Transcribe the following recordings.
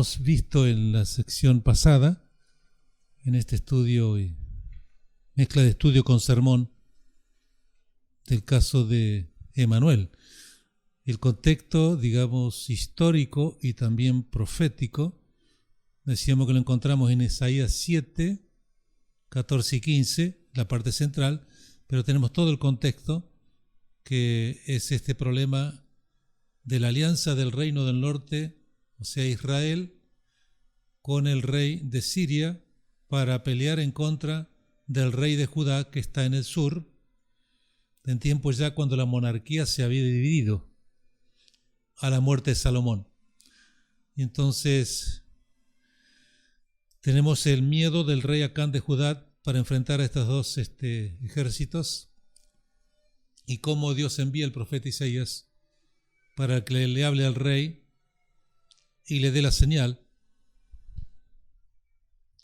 habíamos visto en la sección pasada, en este estudio y mezcla de estudio con sermón del caso de Emanuel, el contexto, digamos, histórico y también profético. Decíamos que lo encontramos en Isaías 7, 14 y 15, la parte central, pero tenemos todo el contexto, que es este problema de la alianza del reino del norte, o sea, Israel, con el rey de Siria, para pelear en contra del rey de Judá, que está en el sur, en tiempos ya cuando la monarquía se había dividido a la muerte de Salomón. Y entonces tenemos el miedo del rey Acán de Judá para enfrentar a estos dos ejércitos, y cómo Dios envía al profeta Isaías para que le hable al rey y le dé la señal,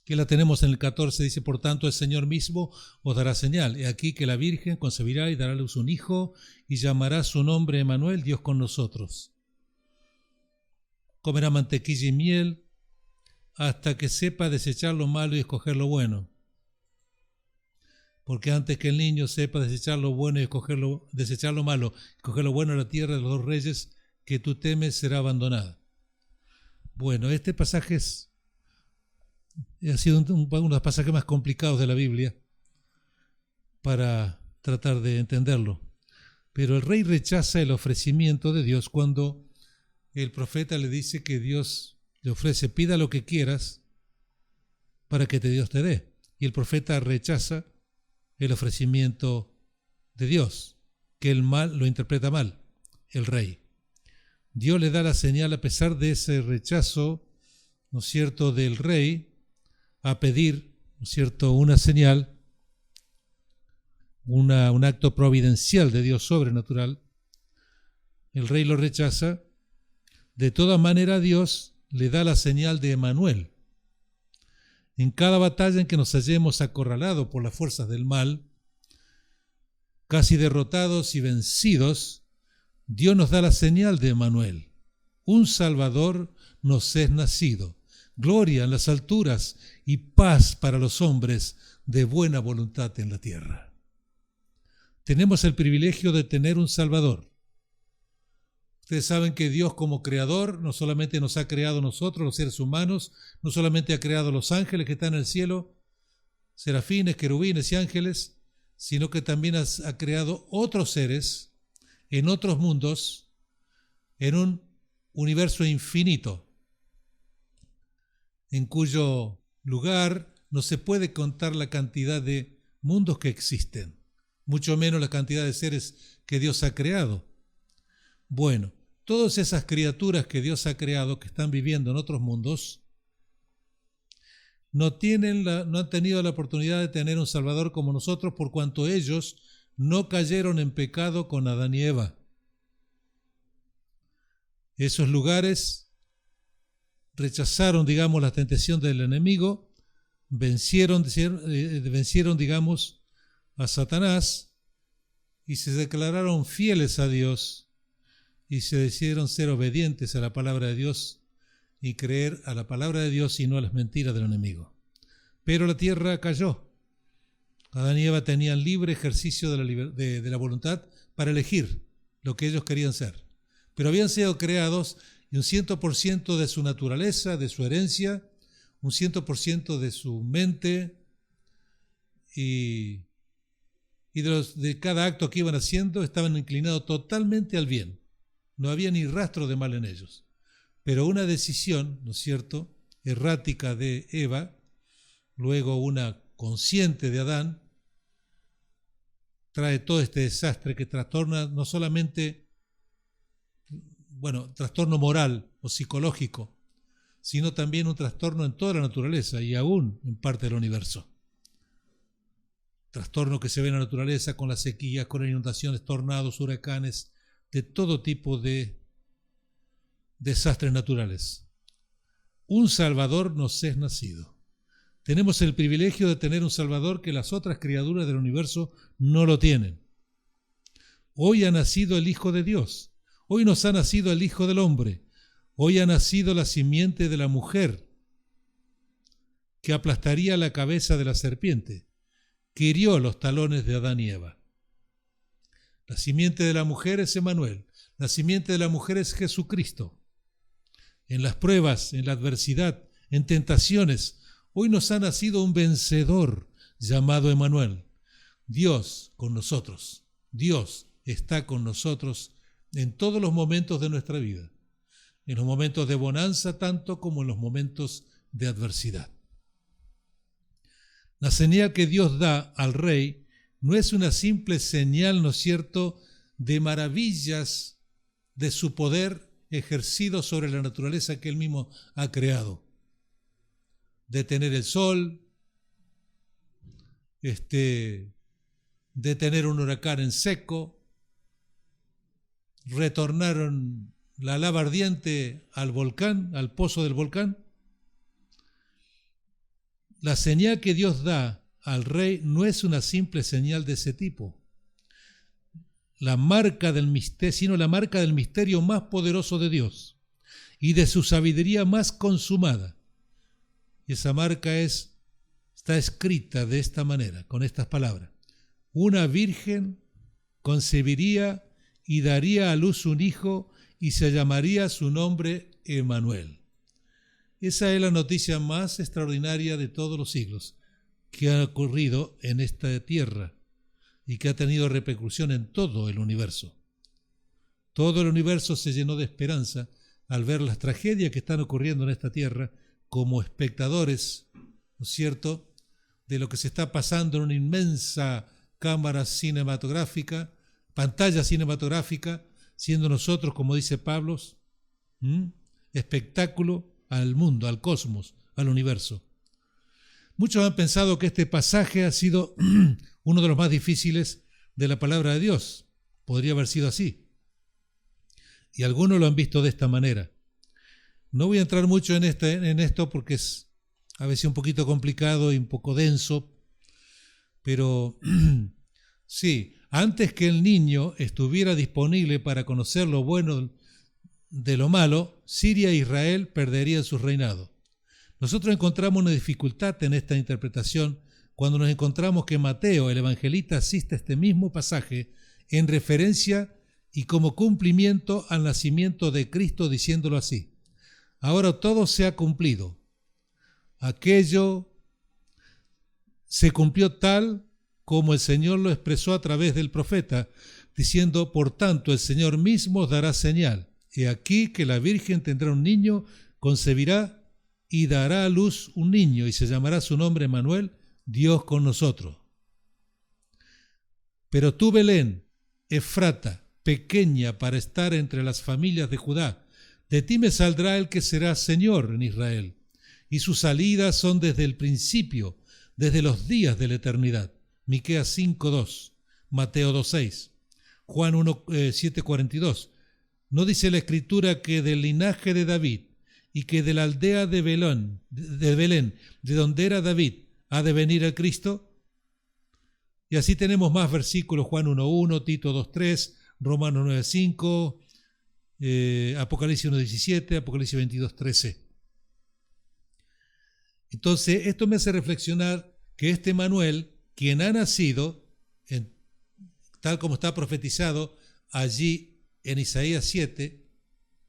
que la tenemos en el 14, dice: por tanto el Señor mismo os dará señal. He aquí que la Virgen concebirá y dará a luz un hijo, y llamará su nombre Emanuel, Dios con nosotros. Comerá mantequilla y miel hasta que sepa desechar lo malo y escoger lo bueno. Porque antes que el niño sepa desechar lo bueno y desechar lo malo, escoger lo bueno, la tierra de los dos reyes que tú temes será abandonada. Bueno, este pasaje ha sido uno de los pasajes más complicados de la Biblia para tratar de entenderlo. Pero el rey rechaza el ofrecimiento de Dios cuando el profeta le dice que Dios le ofrece: pida lo que quieras para que Dios te dé. Y el profeta rechaza el ofrecimiento de Dios, que el mal lo interpreta mal, el rey. Dios le da la señal a pesar de ese rechazo, ¿no es cierto?, del rey a pedir, ¿no es cierto?, una señal, un acto providencial de Dios sobrenatural. El rey lo rechaza. De toda manera, Dios le da la señal de Emanuel. En cada batalla en que nos hallemos acorralados por las fuerzas del mal, casi derrotados y vencidos, Dios nos da la señal de Emanuel. Un Salvador nos es nacido. Gloria en las alturas y paz para los hombres de buena voluntad en la tierra. Tenemos el privilegio de tener un Salvador. Ustedes saben que Dios, como creador, no solamente nos ha creado nosotros, los seres humanos, no solamente ha creado los ángeles que están en el cielo, serafines, querubines y ángeles, sino que también ha creado otros seres en otros mundos, en un universo infinito, en cuyo lugar no se puede contar la cantidad de mundos que existen, mucho menos la cantidad de seres que Dios ha creado. Bueno, todas esas criaturas que Dios ha creado, que están viviendo en otros mundos, no han tenido la oportunidad de tener un Salvador como nosotros, por cuanto ellos no cayeron en pecado con Adán y Eva. Esos lugares rechazaron, digamos, la tentación del enemigo, vencieron, digamos, a Satanás y se declararon fieles a Dios y se decidieron ser obedientes a la palabra de Dios y creer a la palabra de Dios y no a las mentiras del enemigo. Pero la tierra cayó. Adán y Eva tenían libre ejercicio de la voluntad para elegir lo que ellos querían ser. Pero habían sido creados y un 100% de su naturaleza, de su herencia, un 100% de su mente y de cada acto que iban haciendo estaban inclinados totalmente al bien. No había ni rastro de mal en ellos. Pero una decisión, ¿no es cierto?, errática de Eva, luego una consciente de Adán, trae todo este desastre que trastorna no solamente, trastorno moral o psicológico, sino también un trastorno en toda la naturaleza y aún en parte del universo. Trastorno que se ve en la naturaleza con las sequías, con las inundaciones, tornados, huracanes, de todo tipo de desastres naturales. Un Salvador nos es nacido. Tenemos el privilegio de tener un Salvador que las otras criaturas del universo no lo tienen. Hoy ha nacido el Hijo de Dios. Hoy nos ha nacido el Hijo del Hombre. Hoy ha nacido la simiente de la mujer, que aplastaría la cabeza de la serpiente, que hirió los talones de Adán y Eva. La simiente de la mujer es Emmanuel. La simiente de la mujer es Jesucristo. En las pruebas, en la adversidad, en tentaciones, hoy nos ha nacido un vencedor llamado Emmanuel. Dios con nosotros. Dios está con nosotros en todos los momentos de nuestra vida. En los momentos de bonanza tanto como en los momentos de adversidad. La señal que Dios da al rey no es una simple señal, ¿no es cierto?, de maravillas de su poder ejercido sobre la naturaleza que él mismo ha creado. Detener el sol, detener un huracán en seco, retornaron la lava ardiente al volcán, al pozo del volcán. La señal que Dios da al rey no es una simple señal de ese tipo. La marca del misterio, sino la marca del misterio más poderoso de Dios y de su sabiduría más consumada. Y esa marca está escrita de esta manera, con estas palabras. Una virgen concebiría y daría a luz un hijo y se llamaría su nombre Emmanuel. Esa es la noticia más extraordinaria de todos los siglos que ha ocurrido en esta tierra y que ha tenido repercusión en todo el universo. Todo el universo se llenó de esperanza al ver las tragedias que están ocurriendo en esta tierra como espectadores, ¿no es cierto?, de lo que se está pasando en una inmensa cámara cinematográfica, pantalla cinematográfica, siendo nosotros, como dice Pablo, espectáculo al mundo, al cosmos, al universo. Muchos han pensado que este pasaje ha sido uno de los más difíciles de la palabra de Dios. Podría haber sido así. Y algunos lo han visto de esta manera. No voy a entrar mucho en esto porque es a veces un poquito complicado y un poco denso, pero sí, antes que el niño estuviera disponible para conocer lo bueno de lo malo, Siria e Israel perderían su reinado. Nosotros encontramos una dificultad en esta interpretación cuando nos encontramos que Mateo, el evangelista, cita este mismo pasaje en referencia y como cumplimiento al nacimiento de Cristo, diciéndolo así: ahora todo se ha cumplido. Aquello se cumplió tal como el Señor lo expresó a través del profeta, diciendo: por tanto el Señor mismo os dará señal. He aquí que la Virgen tendrá un niño, concebirá y dará a luz un niño, y se llamará su nombre Emmanuel, Dios con nosotros. Pero tú, Belén, Efrata, pequeña para estar entre las familias de Judá, de ti me saldrá el que será Señor en Israel, y sus salidas son desde el principio, desde los días de la eternidad. Miqueas 5:2, Mateo 2:6, Juan 7:42. ¿No dice la Escritura que del linaje de David y que de la aldea de Belén, de donde era David, ha de venir el Cristo? Y así tenemos más versículos: Juan 1:1, Tito 2:3, Romanos 9:5, Apocalipsis 1:17, Apocalipsis 22:13. Entonces, esto me hace reflexionar que este Emmanuel, quien ha nacido, tal como está profetizado allí en Isaías 7,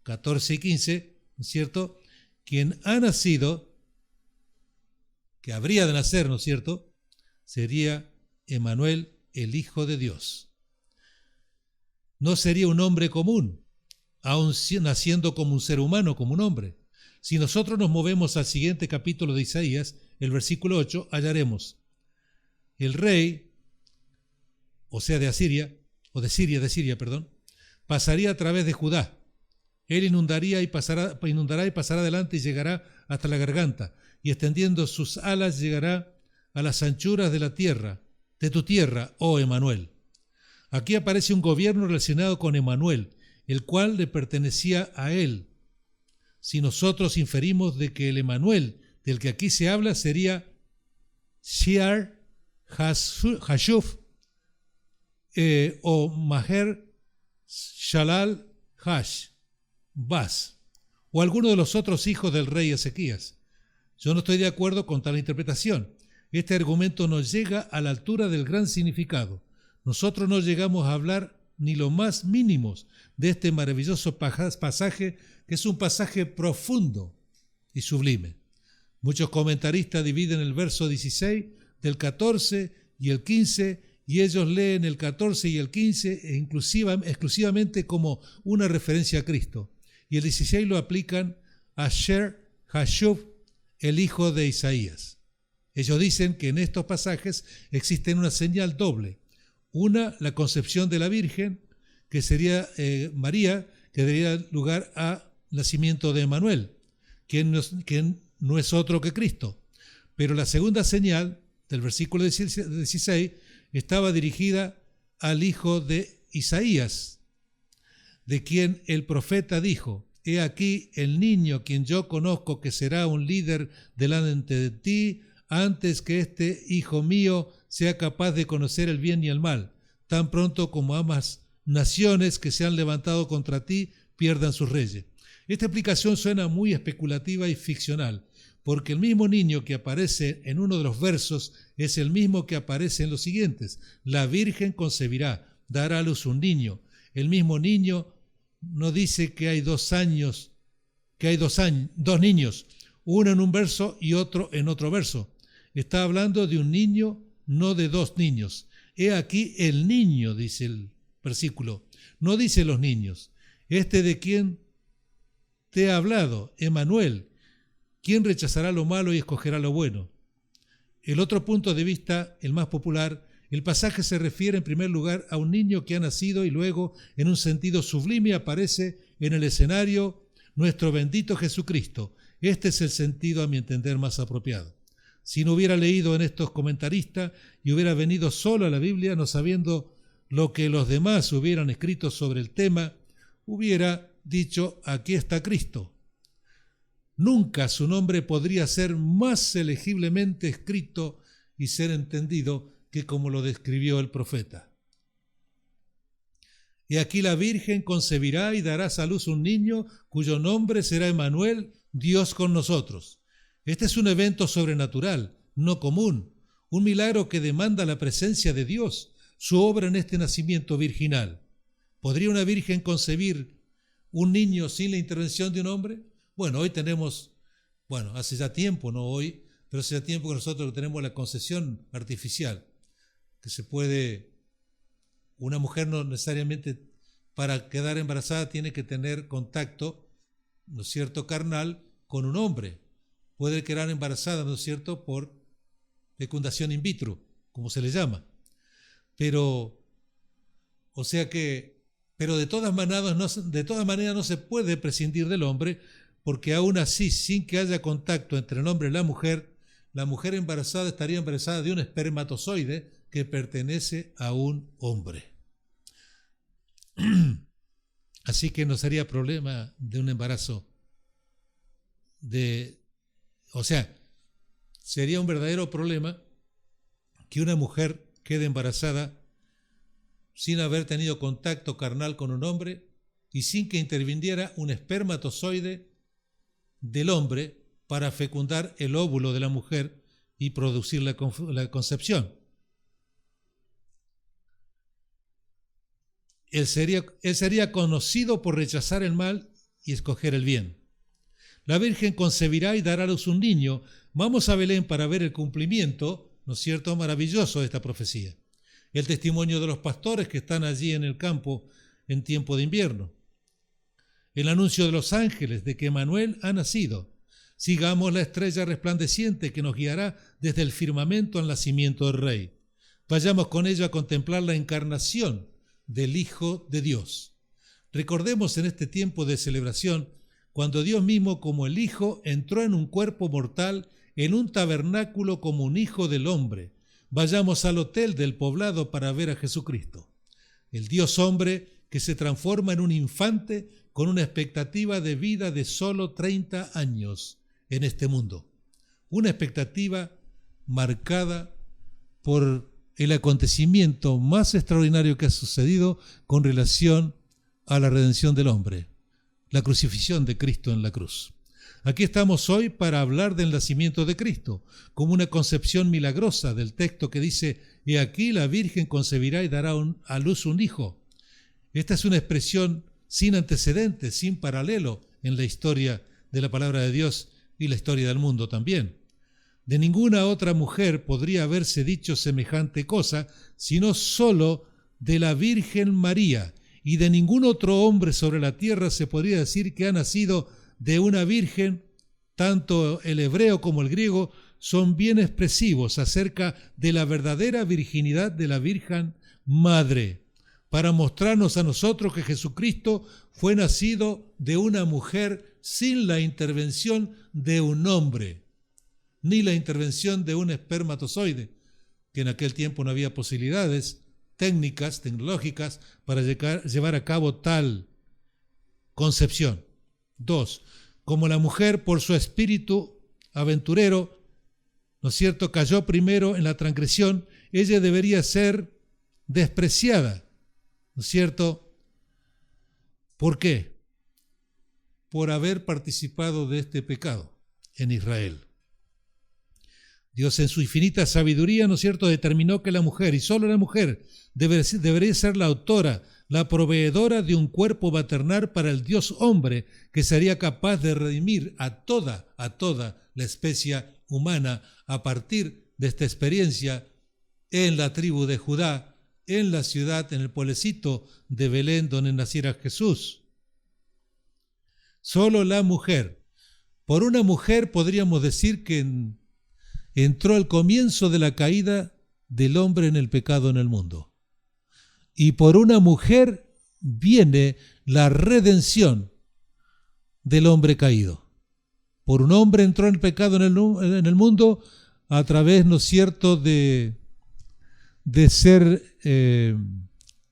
14 y 15, ¿no es cierto?, quien ha nacido, que habría de nacer, ¿no es cierto?, sería Emmanuel, el Hijo de Dios. No sería un hombre común, aun naciendo como un ser humano, como un hombre. Si nosotros nos movemos al siguiente capítulo de Isaías, el versículo 8, hallaremos: el rey, o sea de Asiria, o de Siria, pasaría a través de Judá. Él inundará y pasará adelante y llegará hasta la garganta, y extendiendo sus alas llegará a las anchuras de la tierra, de tu tierra, oh Emmanuel. Aquí aparece un gobierno relacionado con Emmanuel, el cual le pertenecía a él. Si nosotros inferimos de que el Emmanuel del que aquí se habla sería Shear Hashuf o Maher Shalal Hash Bas, o alguno de los otros hijos del rey Ezequías. Yo no estoy de acuerdo con tal interpretación. Este argumento no llega a la altura del gran significado. Nosotros no llegamos a hablar ni lo más mínimos de este maravilloso pasaje, que es un pasaje profundo y sublime. Muchos comentaristas dividen el verso 16 del 14 y el 15, y ellos leen el 14 y el 15 exclusivamente como una referencia a Cristo. Y el 16 lo aplican a Sher Hashub, el hijo de Isaías. Ellos dicen que en estos pasajes existe una señal doble. Una, la concepción de la Virgen, que sería María, que daría lugar al nacimiento de Emmanuel, quien no es otro que Cristo. Pero la segunda señal del versículo 16 estaba dirigida al hijo de Isaías, de quien el profeta dijo: he aquí el niño quien yo conozco que será un líder delante de ti, antes que este hijo mío sea capaz de conocer el bien y el mal, tan pronto como ambas naciones que se han levantado contra ti pierdan sus reyes. Esta explicación suena muy especulativa y ficcional, porque el mismo niño que aparece en uno de los versos es el mismo que aparece en los siguientes. La Virgen concebirá, dará a luz un niño. El mismo niño no dice que hay dos niños, uno en un verso y otro en otro verso. Está hablando de un niño, no de dos niños. He aquí el niño, dice el versículo. No dice los niños. Este de quien te he hablado, Emmanuel, ¿quién rechazará lo malo y escogerá lo bueno? El otro punto de vista, el más popular, el pasaje se refiere en primer lugar a un niño que ha nacido y luego, en un sentido sublime, aparece en el escenario nuestro bendito Jesucristo. Este es el sentido, a mi entender, más apropiado. Si no hubiera leído en estos comentaristas y hubiera venido solo a la Biblia, no sabiendo lo que los demás hubieran escrito sobre el tema, hubiera dicho: aquí está Cristo. Nunca su nombre podría ser más elegiblemente escrito y ser entendido que como lo describió el profeta. Y aquí la Virgen concebirá y dará a luz un niño cuyo nombre será Emmanuel, Dios con nosotros. Este es un evento sobrenatural, no común, un milagro que demanda la presencia de Dios, su obra en este nacimiento virginal. ¿Podría una virgen concebir un niño sin la intervención de un hombre? Bueno, hoy tenemos, hace ya tiempo, no hoy, pero hace ya tiempo que nosotros tenemos la concepción artificial, que se puede, una mujer no necesariamente para quedar embarazada tiene que tener contacto, ¿no es cierto?, carnal con un hombre. Puede quedar embarazada, ¿no es cierto?, por fecundación in vitro, como se le llama. Pero de todas maneras no se puede prescindir del hombre, porque aún así, sin que haya contacto entre el hombre y la mujer embarazada estaría embarazada de un espermatozoide que pertenece a un hombre. Así que no sería problema de un embarazo sería un verdadero problema que una mujer quede embarazada sin haber tenido contacto carnal con un hombre y sin que interviniera un espermatozoide del hombre para fecundar el óvulo de la mujer y producir la concepción. Él sería conocido por rechazar el mal y escoger el bien. La Virgen concebirá y dará a luz un niño. Vamos a Belén para ver el cumplimiento, ¿no es cierto?, maravilloso de esta profecía. El testimonio de los pastores que están allí en el campo en tiempo de invierno. El anuncio de los ángeles de que Emmanuel ha nacido. Sigamos la estrella resplandeciente que nos guiará desde el firmamento al nacimiento del Rey. Vayamos con ello a contemplar la encarnación del Hijo de Dios. Recordemos en este tiempo de celebración cuando Dios mismo como el Hijo entró en un cuerpo mortal en un tabernáculo como un hijo del hombre. Vayamos al hotel del poblado para ver a Jesucristo, el Dios hombre que se transforma en un infante con una expectativa de vida de solo 30 años en este mundo. Una expectativa marcada por el acontecimiento más extraordinario que ha sucedido con relación a la redención del hombre, la crucifixión de Cristo en la cruz. Aquí estamos hoy para hablar del nacimiento de Cristo, como una concepción milagrosa del texto que dice: «He aquí la Virgen concebirá y dará a luz un hijo». Esta es una expresión sin antecedentes, sin paralelo en la historia de la palabra de Dios y la historia del mundo también. De ninguna otra mujer podría haberse dicho semejante cosa, sino solo de la Virgen María, y de ningún otro hombre sobre la tierra se podría decir que ha nacido de una virgen. Tanto el hebreo como el griego son bien expresivos acerca de la verdadera virginidad de la Virgen Madre, para mostrarnos a nosotros que Jesucristo fue nacido de una mujer sin la intervención de un hombre, ni la intervención de un espermatozoide, que en aquel tiempo no había posibilidades técnicas, tecnológicas, para llevar a cabo tal concepción. 2. Como la mujer, por su espíritu aventurero, ¿no es cierto?, cayó primero en la transgresión, ella debería ser despreciada, ¿no es cierto? ¿Por qué? Por haber participado de este pecado en Israel. Dios, en su infinita sabiduría, ¿no es cierto?, determinó que la mujer, y solo la mujer, debería ser la autora, la proveedora de un cuerpo maternal para el Dios hombre, que sería capaz de redimir a toda la especie humana a partir de esta experiencia en la tribu de Judá, en la ciudad, en el pueblecito de Belén, donde naciera Jesús. Solo la mujer. Por una mujer podríamos decir que entró el comienzo de la caída del hombre en el pecado en el mundo. Y por una mujer viene la redención del hombre caído. Por un hombre entró el pecado en el mundo a través, ¿no es cierto?, de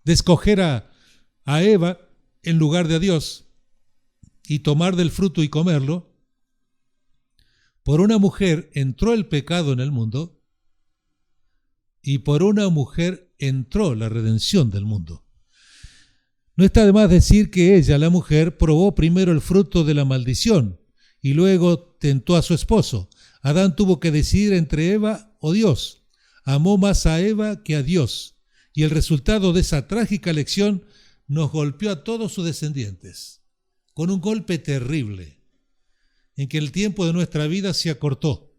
escoger a Eva en lugar de a Dios y tomar del fruto y comerlo. Por una mujer entró el pecado en el mundo y por una mujer entró la redención del mundo. No está de más decir que ella, la mujer, probó primero el fruto de la maldición y luego tentó a su esposo. Adán tuvo que decidir entre Eva o Dios. Amó más a Eva que a Dios, y el resultado de esa trágica elección nos golpeó a todos sus descendientes, con un golpe terrible, en que el tiempo de nuestra vida se acortó,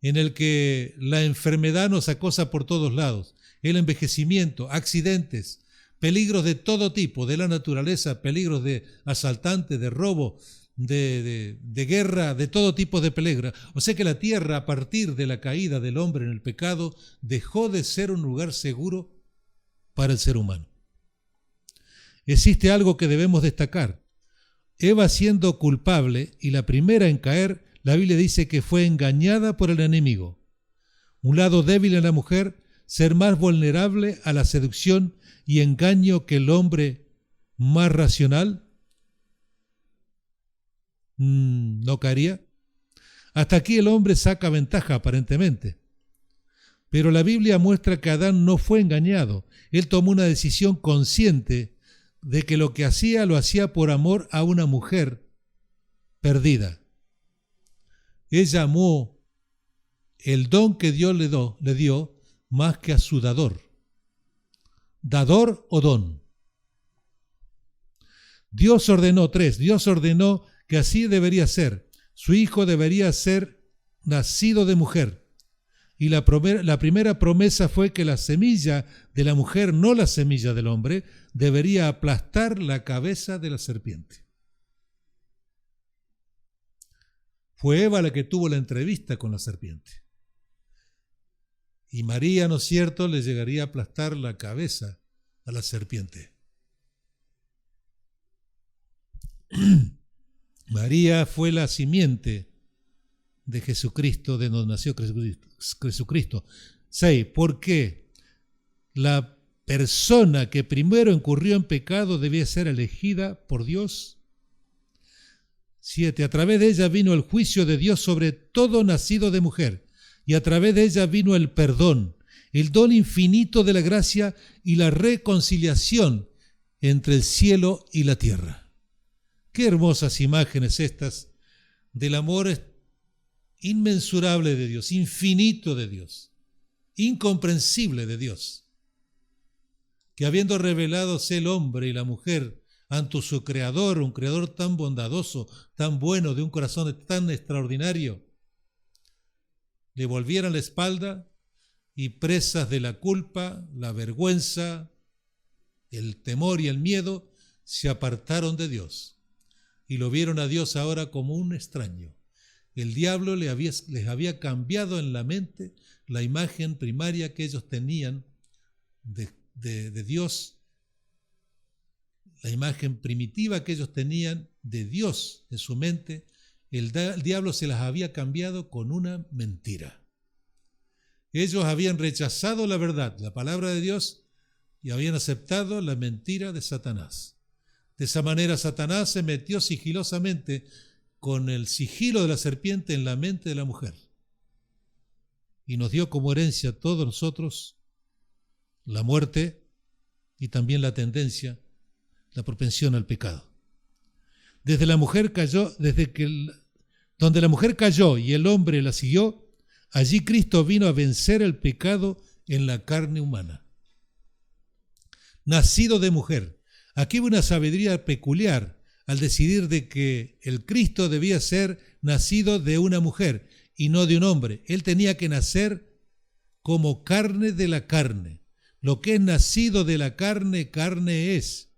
en el que la enfermedad nos acosa por todos lados, el envejecimiento, accidentes, peligros de todo tipo, de la naturaleza, peligros de asaltante, de robo, de guerra, de todo tipo de peligro. O sea que la tierra, a partir de la caída del hombre en el pecado, dejó de ser un lugar seguro para el ser humano. Existe algo que debemos destacar. Eva, siendo culpable y la primera en caer, la Biblia dice que fue engañada por el enemigo. Un lado débil en la mujer, ser más vulnerable a la seducción y engaño que el hombre más racional, no caería. Hasta aquí el hombre saca ventaja aparentemente. Pero la Biblia muestra que Adán no fue engañado. Él tomó una decisión consciente de que lo que hacía lo hacía por amor a una mujer perdida. Ella amó el don que Dios le dio más que a su dador. Dador o don. Dios ordenó que así debería ser. Su hijo debería ser nacido de mujer. Y la primera promesa fue que la semilla de la mujer, no la semilla del hombre, debería aplastar la cabeza de la serpiente. Fue Eva la que tuvo la entrevista con la serpiente. Y María, ¿no es cierto?, le llegaría a aplastar la cabeza a la serpiente. María fue la simiente de Jesucristo, de donde nació Jesucristo. 6. ¿Por qué? La persona que primero incurrió en pecado debía ser elegida por Dios. 7. A través de ella vino el juicio de Dios sobre todo nacido de mujer, y a través de ella vino el perdón, el don infinito de la gracia y la reconciliación entre el cielo y la tierra. Qué hermosas imágenes estas del amor inmensurable de Dios, infinito de Dios, incomprensible de Dios, que habiendo reveládose el hombre y la mujer ante su Creador, un Creador tan bondadoso, tan bueno, de un corazón tan extraordinario, le volvieran la espalda y presas de la culpa, la vergüenza, el temor y el miedo, se apartaron de Dios y lo vieron a Dios ahora como un extraño. El diablo les había cambiado en la mente la imagen primaria que ellos tenían de Dios, la imagen primitiva que ellos tenían de Dios en su mente. El diablo se las había cambiado con una mentira. Ellos habían rechazado la verdad, la palabra de Dios, y habían aceptado la mentira de Satanás. De esa manera Satanás se metió sigilosamente con el sigilo de la serpiente en la mente de la mujer y nos dio como herencia a todos nosotros la muerte y también la tendencia, la propensión al pecado. Donde la mujer cayó y el hombre la siguió, allí Cristo vino a vencer el pecado en la carne humana. Nacido de mujer. Aquí hubo una sabiduría peculiar al decidir de que el Cristo debía ser nacido de una mujer y no de un hombre. Él tenía que nacer como carne de la carne. Lo que es nacido de la carne, carne es,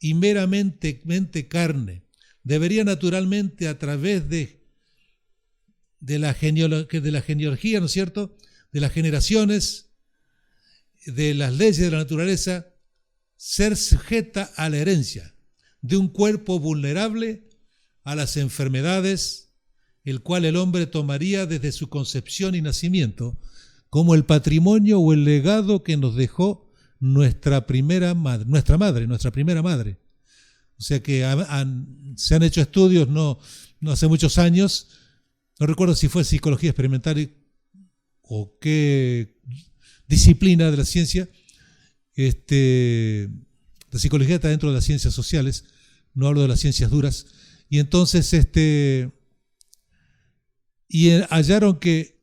y meramente carne. Debería naturalmente a través de la genealogía, ¿no es cierto?, de las generaciones, de las leyes de la naturaleza, ser sujeta a la herencia de un cuerpo vulnerable a las enfermedades, el cual el hombre tomaría desde su concepción y nacimiento como el patrimonio o el legado que nos dejó nuestra primera madre. O sea que se han hecho estudios no hace muchos años, no recuerdo si fue psicología experimental o qué disciplina de la ciencia. La psicología está dentro de las ciencias sociales, no hablo de las ciencias duras, y entonces hallaron que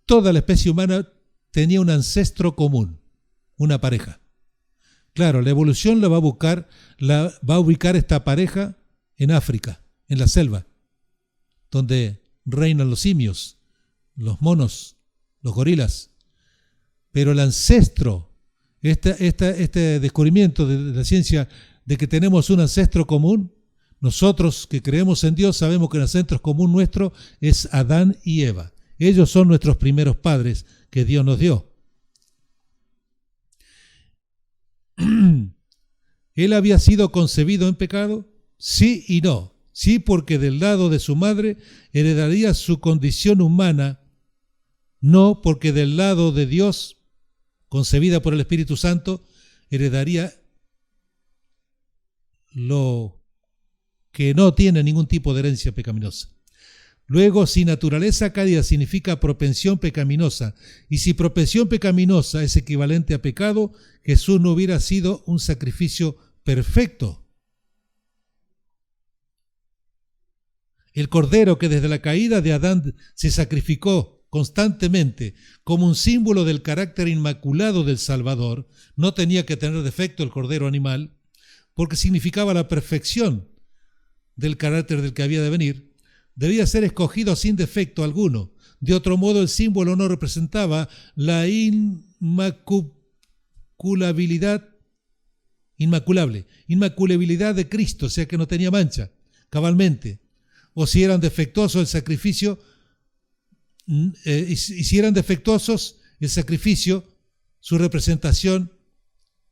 toda la especie humana tenía un ancestro común, una pareja. Claro, la evolución va a ubicar esta pareja en África, en la selva, donde reinan los simios, los monos, los gorilas. Pero el ancestro, este descubrimiento de la ciencia de que tenemos un ancestro común, nosotros que creemos en Dios sabemos que el ancestro común nuestro es Adán y Eva. Ellos son nuestros primeros padres que Dios nos dio. ¿Él había sido concebido en pecado? Sí y no. Sí, porque del lado de su madre heredaría su condición humana. No, porque del lado de Dios, concebida por el Espíritu Santo, heredaría lo que no tiene ningún tipo de herencia pecaminosa. Luego, si naturaleza caída significa propensión pecaminosa, y si propensión pecaminosa es equivalente a pecado, Jesús no hubiera sido un sacrificio perfecto. El cordero que desde la caída de Adán se sacrificó constantemente como un símbolo del carácter inmaculado del Salvador, no tenía que tener defecto el cordero animal, porque significaba la perfección del carácter del que había de venir. Debía ser escogido sin defecto alguno. De otro modo, el símbolo no representaba la inmaculabilidad de Cristo, o sea que no tenía mancha, cabalmente. O si eran defectuosos el sacrificio, su representación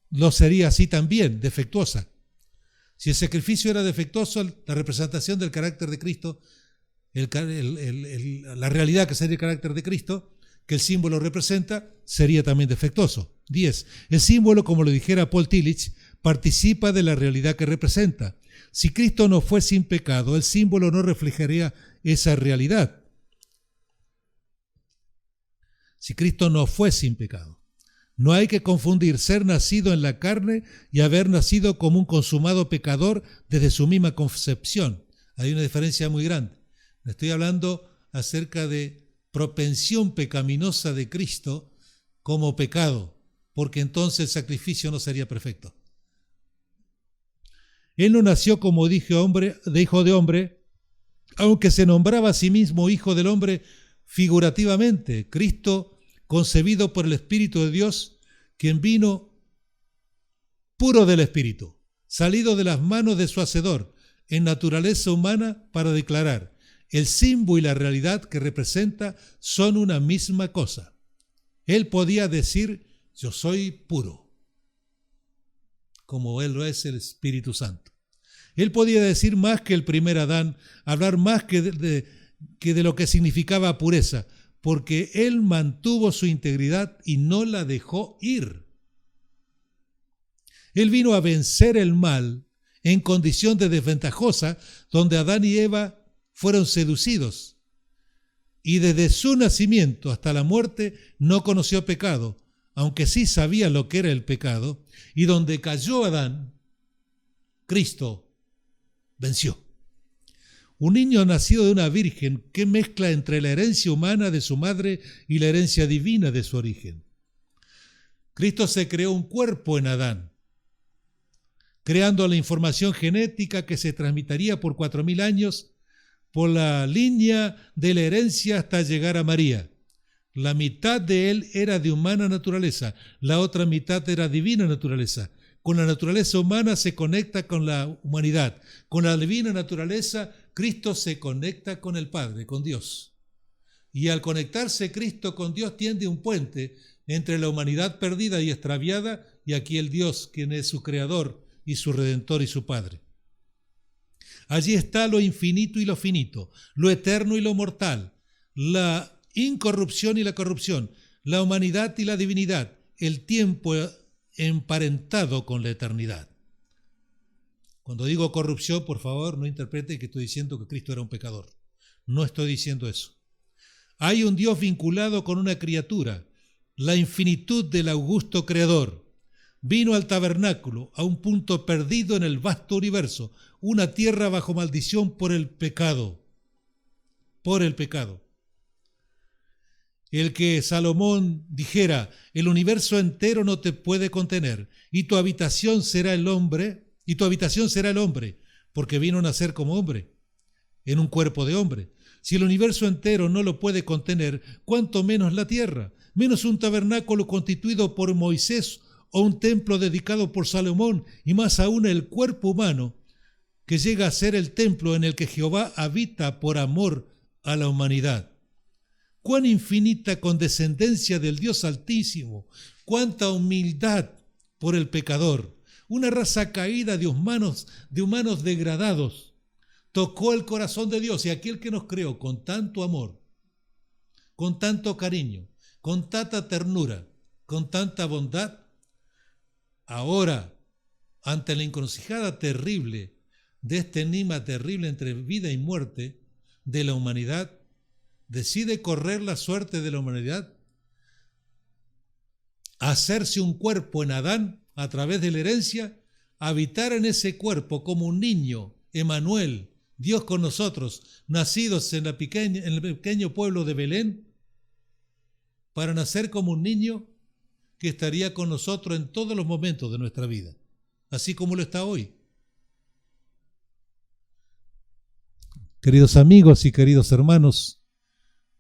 lo sería así también, defectuosa. Si el sacrificio era defectuoso, la representación del carácter de Cristo, la realidad que sería el carácter de Cristo, que el símbolo representa, sería también defectuoso. 10. El símbolo, como lo dijera Paul Tillich, participa de la realidad que representa. Si Cristo no fue sin pecado, el símbolo no reflejaría esa realidad. Si Cristo no fue sin pecado, No hay que confundir ser nacido en la carne y haber nacido como un consumado pecador desde su misma concepción. Hay una diferencia muy grande. Estoy hablando acerca de propensión pecaminosa de Cristo como pecado, porque entonces el sacrificio no sería perfecto. Él no nació como de hijo de hombre, aunque se nombraba a sí mismo hijo del hombre figurativamente. Cristo, concebido por el Espíritu de Dios, quien vino puro del Espíritu, salido de las manos de su Hacedor, en naturaleza humana, para declarar: el símbolo y la realidad que representa son una misma cosa. Él podía decir: yo soy puro, como Él lo es el Espíritu Santo. Él podía decir más que el primer Adán, hablar más que de lo que significaba pureza, porque Él mantuvo su integridad y no la dejó ir. Él vino a vencer el mal en condición de desventajosa, donde Adán y Eva fueron seducidos. Y desde su nacimiento hasta la muerte no conoció pecado, aunque sí sabía lo que era el pecado, y donde cayó Adán, Cristo venció. Un niño nacido de una virgen que mezcla entre la herencia humana de su madre y la herencia divina de su origen. Cristo se creó un cuerpo en Adán, creando la información genética que se transmitiría por 4.000 años por la línea de la herencia hasta llegar a María. La mitad de él era de humana naturaleza, la otra mitad era divina naturaleza. Con la naturaleza humana se conecta con la humanidad. Con la divina naturaleza, Cristo se conecta con el Padre, con Dios. Y al conectarse Cristo con Dios, tiende un puente entre la humanidad perdida y extraviada y aquí el Dios, quien es su creador y su redentor y su Padre. Allí está lo infinito y lo finito, lo eterno y lo mortal, la incorrupción y la corrupción, la humanidad y la divinidad, el tiempo emparentado con la eternidad. Cuando digo corrupción, por favor, no interprete que estoy diciendo que Cristo era un pecador. No estoy diciendo eso. Hay un Dios vinculado con una criatura, la infinitud del augusto creador. Vino al tabernáculo, a un punto perdido en el vasto universo, una tierra bajo maldición por el pecado. Por el pecado. El que Salomón dijera: el universo entero no te puede contener, y tu habitación será el hombre, porque vino a nacer como hombre, en un cuerpo de hombre. Si el universo entero no lo puede contener, cuánto menos la tierra, menos un tabernáculo constituido por Moisés o un templo dedicado por Salomón, y más aún el cuerpo humano, que llega a ser el templo en el que Jehová habita por amor a la humanidad. Cuán infinita condescendencia del Dios Altísimo, cuánta humildad por el pecador. Una raza caída de humanos degradados tocó el corazón de Dios, y aquel que nos creó con tanto amor, con tanto cariño, con tanta ternura, con tanta bondad, ahora, ante la encrucijada terrible de este enigma terrible entre vida y muerte de la humanidad, decide correr la suerte de la humanidad, hacerse un cuerpo en Adán a través de la herencia, habitar en ese cuerpo como un niño, Emmanuel, Dios con nosotros, nacidos en el pequeño pueblo de Belén, para nacer como un niño que estaría con nosotros en todos los momentos de nuestra vida, así como lo está hoy. Queridos amigos y queridos hermanos,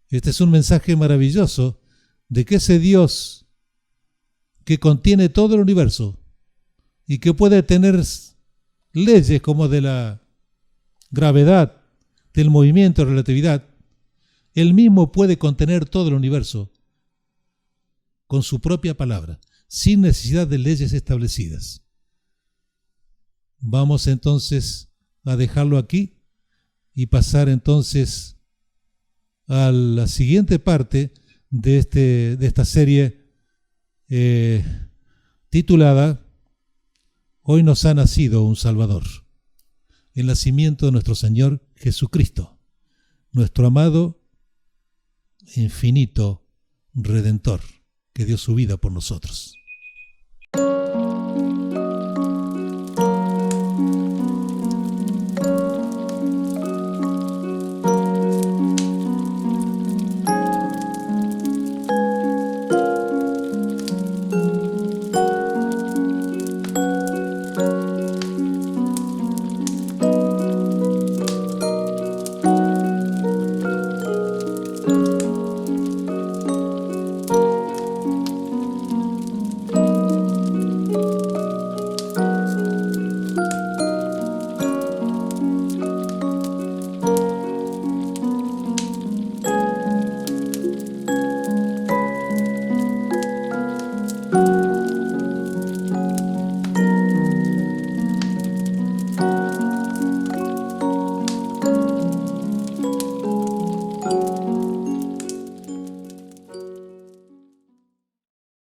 este es un mensaje maravilloso de que ese Dios que contiene todo el universo y que puede tener leyes como de la gravedad, del movimiento, relatividad, Él mismo puede contener todo el universo con su propia palabra, sin necesidad de leyes establecidas. Vamos entonces a dejarlo aquí y pasar entonces a la siguiente parte de esta serie titulada Hoy nos ha nacido un Salvador, el nacimiento de nuestro Señor Jesucristo, nuestro amado, infinito Redentor. que dio su vida por nosotros.